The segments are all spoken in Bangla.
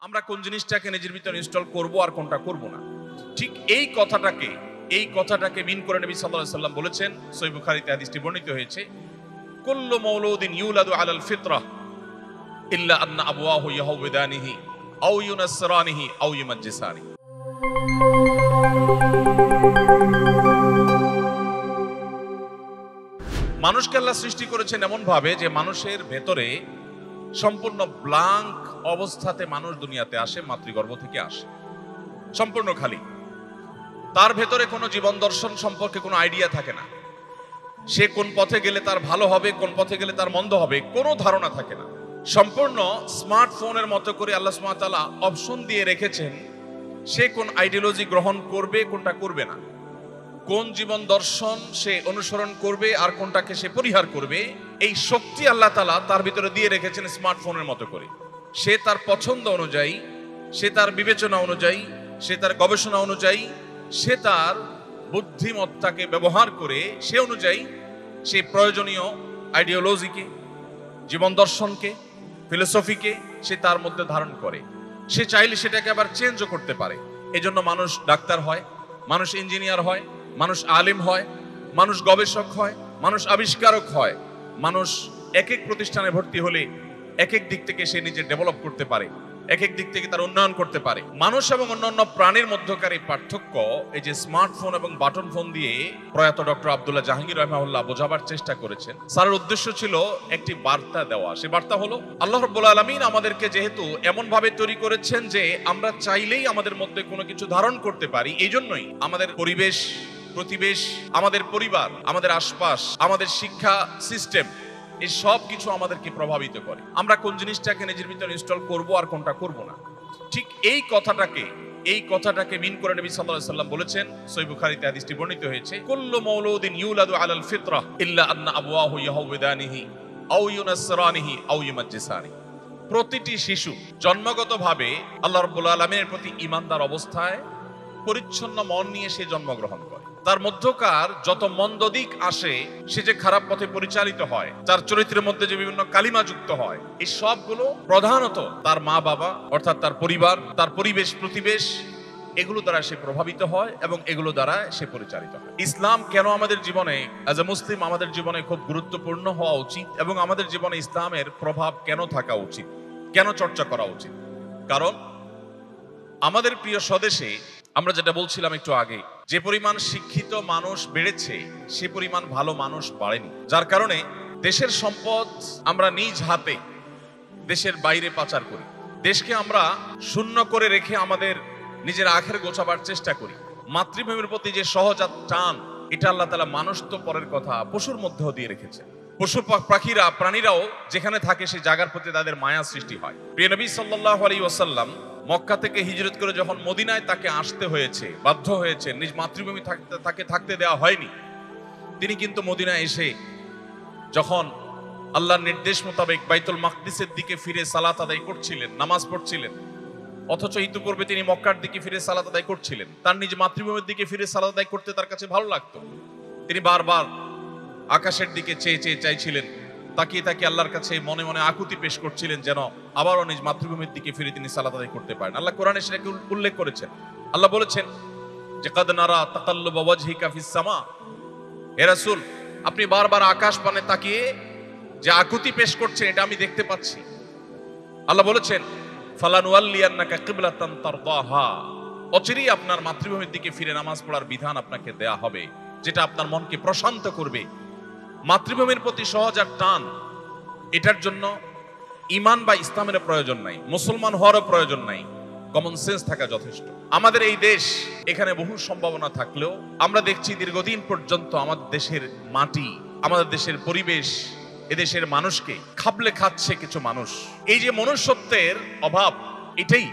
আমরা কোন জিনিসটাকে নিজের ভিতরে ইনস্টল করব আর কোনটা করব না, ঠিক এই কথাটাকে মিন করে নবী সাল্লাল্লাহু আলাইহি সাল্লাম বলেছেন। সহিহ বুখারীতে হাদিসটি বর্ণিত হয়েছে, কুল্লু মাওলুদিন ইউলাদু আলাল ফিতরাহ ইল্লা আন্না আবওয়াহু ইয়াহউদানিহি আও ইউনাসরানিহি আও ইউমাজ্জিসানি। মানুষকে আল্লাহ সৃষ্টি করেছেন এমন ভাবে যে মানুষের ভেতরে সম্পূর্ণ ব্ল্যাঙ্ক অবস্থাতে মানুষ দুনিয়াতে আসে, মাতৃগর্ভ থেকে আসে সম্পূর্ণ খালি। তার ভেতরে কোনো জীবন দর্শন সম্পর্কে কোনো আইডিয়া থাকে না। সে কোন পথে গেলে তার ভালো হবে, কোন পথে গেলে তার মন্দ হবে, কোনো ধারণা থাকে না। সম্পূর্ণ স্মার্টফোনের মতো করে আল্লাহ সুবহানাহু ওয়া তাআলা অপশন দিয়ে রেখেছেন সে কোন আইডিওলজি গ্রহণ করবে, কোনটা করবে না, কোন জীবন দর্শন সে অনুসরণ করবে আর কোনটাকে সে পরিহার করবে। এই শক্তি আল্লাহ তাআলা তার ভিতরে দিয়ে রেখেছেন স্মার্টফোনের মতো করে। সে তার পছন্দ অনুযায়ী, সে তার বিবেচনা অনুযায়ী, সে তার গবেষণা অনুযায়ী, সে তার বুদ্ধিমত্তাকে ব্যবহার করে সে অনুযায়ী সে প্রয়োজনীয় আইডিওলজিকে, জীবন দর্শনকে, ফিলোসফিকে সে তার মধ্যে ধারণ করে। সে চাইলে সেটাকে আবার চেঞ্জও করতে পারে। এজন্য মানুষ ডাক্তার হয়, মানুষ ইঞ্জিনিয়ার হয়, মানুষ আলিম হয়, মানুষ গবেষক হয়, মানুষ আবিষ্কারক হয়। মানুষ এক এক প্রতিষ্ঠানে ভর্তি হলে এক এক দিক থেকে সে নিজে ডেভেলপ করতে পারে, এক এক দিক থেকে তার উন্নয়ন করতে পারে। মানুষ এবং অন্যান্য প্রাণীর মধ্যকার এই পার্থক্য এই যে স্মার্টফোন এবং বাটন ফোন দিয়ে প্রয়াত ডক্টর আব্দুল্লাহ জাহাঙ্গীর রাহিমাহুল্লাহ বোঝাবার চেষ্টা করেছেন। স্যারের উদ্দেশ্য ছিল একটি বার্তা দেওয়া। সে বার্তা হলো আল্লাহ রাব্বুল আলামিন আমাদেরকে যেহেতু এমন ভাবে তৈরি করেছেন যে আমরা চাইলেই আমাদের মধ্যে কোনো কিছু ধারণ করতে পারি, এই জন্যই আমাদের পরিবেশ, প্রতিবেশ, আমাদের পরিবার, আমাদের আশপাশ, আমাদের শিক্ষা সিস্টেম, এই সব কিছু আমাদেরকে প্রভাবিত করে। আমরা কোন জিনিসটাকে নিজের ভিতরে ইনস্টল করব আর কোনটা করব না, ঠিক এই কথাটাকে মিন করে নবী সাল্লাল্লাহু আলাইহি সাল্লাম বলেছেন। সহিহ বুখারীতে হাদিসটি বর্ণিত হয়েছে, কুল্লু মাওলুদিন ইউলাদু আলাল ফিতরাহ ইল্লা আন্না আবওয়াহু ইয়াহউদানিহি আও ইউনাসরানিহি আও ইউমাজ্জিসানি। প্রতিটি শিশু জন্মগতভাবে আল্লাহ রাব্বুল আলামিনের প্রতি ঈমানদার অবস্থায় পরিচ্ছন্ন মন নিয়ে সে জন্মগ্রহণ করে। তার মধ্যকার যত মন্দ দিক আসে, সে যে খারাপ পথে পরিচালিত হয়, তার চরিত্রের মধ্যে যে বিভিন্ন কালিমা যুক্ত হয়, এই সবগুলো প্রধানত তার মা বাবা অর্থাৎ তার পরিবার, তার পরিবেশ, প্রতিবেশ, এগুলো দ্বারা সে প্রভাবিত হয় এবং এগুলো দ্বারা সে পরিচালিত হয়। ইসলাম কেন আমাদের জীবনে অ্যাজ এ মুসলিম আমাদের জীবনে খুব গুরুত্বপূর্ণ হওয়া উচিত এবং আমাদের জীবনে ইসলামের প্রভাব কেন থাকা উচিত, কেন চর্চা করা উচিত? কারণ আমাদের প্রিয় স্বদেশে আমরা যেটা বলছিলাম একটু আগে, যে পরিমাণ শিক্ষিত মানুষ বেড়েছে সে পরিমাণ ভালো মানুষ বাড়েনি। যার কারণে দেশের সম্পদ আমরা নিজ হাতে দেশের বাইরে পাচার করি। দেশকে আমরা শূন্য করে রেখে আমাদের নিজের আখের গোছাবার চেষ্টা করি। মাতৃভূমির প্রতি যে সহজাত টান, এটা আল্লাহ তাআলা মানুষ তো পরের কথা, পশুর মধ্যেও দিয়ে রেখেছে। পশু পাখিরা, প্রাণীরাও যেখানে থাকে সেই জায়গার প্রতি তাদের মায়া সৃষ্টি হয়। প্রিয় নবী সাল্লাল্লাহু আলাইহি ওয়াসাল্লাম মক্কা থেকে হিজরত করে যখন মদিনায় তাকে আসতে হয়েছে, বাধ্য হয়েছে, নিজ মাতৃভূমি তাকে থাকতে দেওয়া হয়নি। তিনি কিন্তু মদিনায় এসে যখন আল্লাহর নির্দেশ মোতাবেক বাইতুল মাকদিসের দিকে ফিরে সালাত আদায় করছিলেন, নামাজ পড়ছিলেন, অথচ ইতিপূর্বে তিনি মক্কার দিকে ফিরে সালাত আদায় করছিলেন। তার নিজ মাতৃভূমির দিকে ফিরে সালাত আদায় করতে তার কাছে ভালো লাগতো। তিনি বারবার আকাশের দিকে চেয়ে চেয়ে চাইছিলেন, তাকিয়ে তাকিয়ে আল্লাহর কাছে মনে মনে আকুতি পেশ করছিলেন যেন আবারও নিজ মাতৃভূমির দিকে ফিরে তিনি সালাত আদায় করতে পারেন। আল্লাহ কোরআনে সেটাকে উল্লেখ করেছেন। আল্লাহ বলেছেন যে কাদ নারা তাকাল্লুবা ওয়াজহিকা ফিস সামা, হে রাসূল আপনি বারবার আকাশ পানে তাকিয়ে যে আকুতি পেশ করছেন এটা আমি দেখতে পাচ্ছি। আল্লাহ বলেছেন ফালানুয়াল্লিয়ান্নাকা কিবলাতান তারদাহা, অচিরেই আপনার মাতৃভূমির দিকে ফিরে নামাজ পড়ার বিধান আপনাকে দেয়া হবে যেটা আপনার মনকে প্রশান্ত করবে। মাতৃভূমির প্রতি সহজাত টান, এটার জন্য ঈমান বা ইসলামের প্রয়োজন নাই, মুসলমান হওয়ারও প্রয়োজন নাই, কমন সেন্স থাকা যথেষ্ট। আমাদের এই দেশ, এখানে বহু সম্ভাবনা থাকলেও আমরা দেখছি দীর্ঘদিন পর্যন্ত আমাদের দেশের মাটি, আমাদের দেশের পরিবেশ, এদেশের মানুষকে খাবলে খাচ্ছে কিছু মানুষ। এই যে মনুষ্যত্বের অভাব, এটাই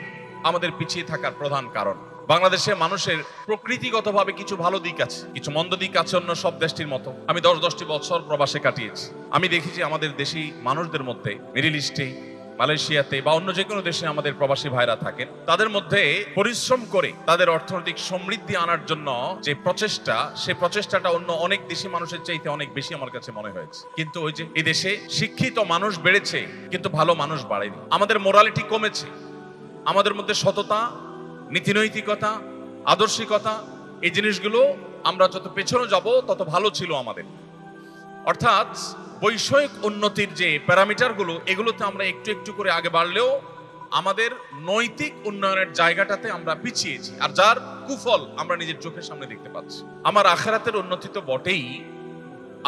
আমাদের পিছিয়ে থাকার প্রধান কারণ। বাংলাদেশের মানুষের প্রকৃতিগতভাবে কিছু ভালো দিক আছে, কিছু মন্দ দিক আছে অন্য সব দেশটির মতো। আমি 10-10টি বছর প্রবাসে কাটিয়েছি। আমি দেখেছি আমাদের দেশি মানুষদের মধ্যে, মিডল ইস্টে, মালয়েশিয়াতে বা অন্য যে কোনো দেশে আমাদের প্রবাসী ভাইরা থাকেন, তাদের মধ্যে পরিশ্রম করে তাদের অর্থনৈতিক সমৃদ্ধি আনার জন্য যে প্রচেষ্টা, সেই প্রচেষ্টাটা অন্য অনেক দেশি মানুষের চাইতে অনেক বেশি আমার কাছে মনে হয়েছে। কিন্তু ওই যে এই দেশে শিক্ষিত মানুষ বেড়েছে কিন্তু ভালো মানুষ বাড়েনি, আমাদের মোরালিটি কমেছে। আমাদের মধ্যে সততা, নীতিনৈতিকতা, আদর্শিকতা, এই জিনিসগুলো আমরা যত পেছনে যাব তত ভালো ছিল আমাদের। অর্থাৎ বৈষয়িক উন্নতির যে প্যারামিটারগুলো, এগুলোতে আমরা একটু একটু করে আগে বাড়লেও আমাদের নৈতিক উন্নয়নের জায়গাটাতে আমরা পিছিয়েছি, আর যার কুফল আমরা নিজের চোখের সামনে দেখতে পাচ্ছি। আমার আখিরাতের উন্নতি তো বটেই,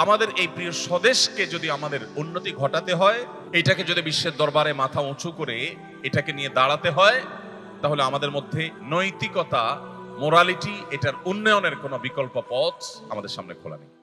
আমাদের এই প্রিয় স্বদেশকে যদি আমাদের উন্নতি ঘটাতে হয়, এটাকে যদি বিশ্বের দরবারে মাথা উঁচু করে এটাকে নিয়ে দাঁড়াতে হয়, তাহলে আমাদের মধ্যে নৈতিকতা, মোরালিটি, এটার উন্নয়নের কোনো বিকল্প পথ আমাদের সামনে খোলা নেই।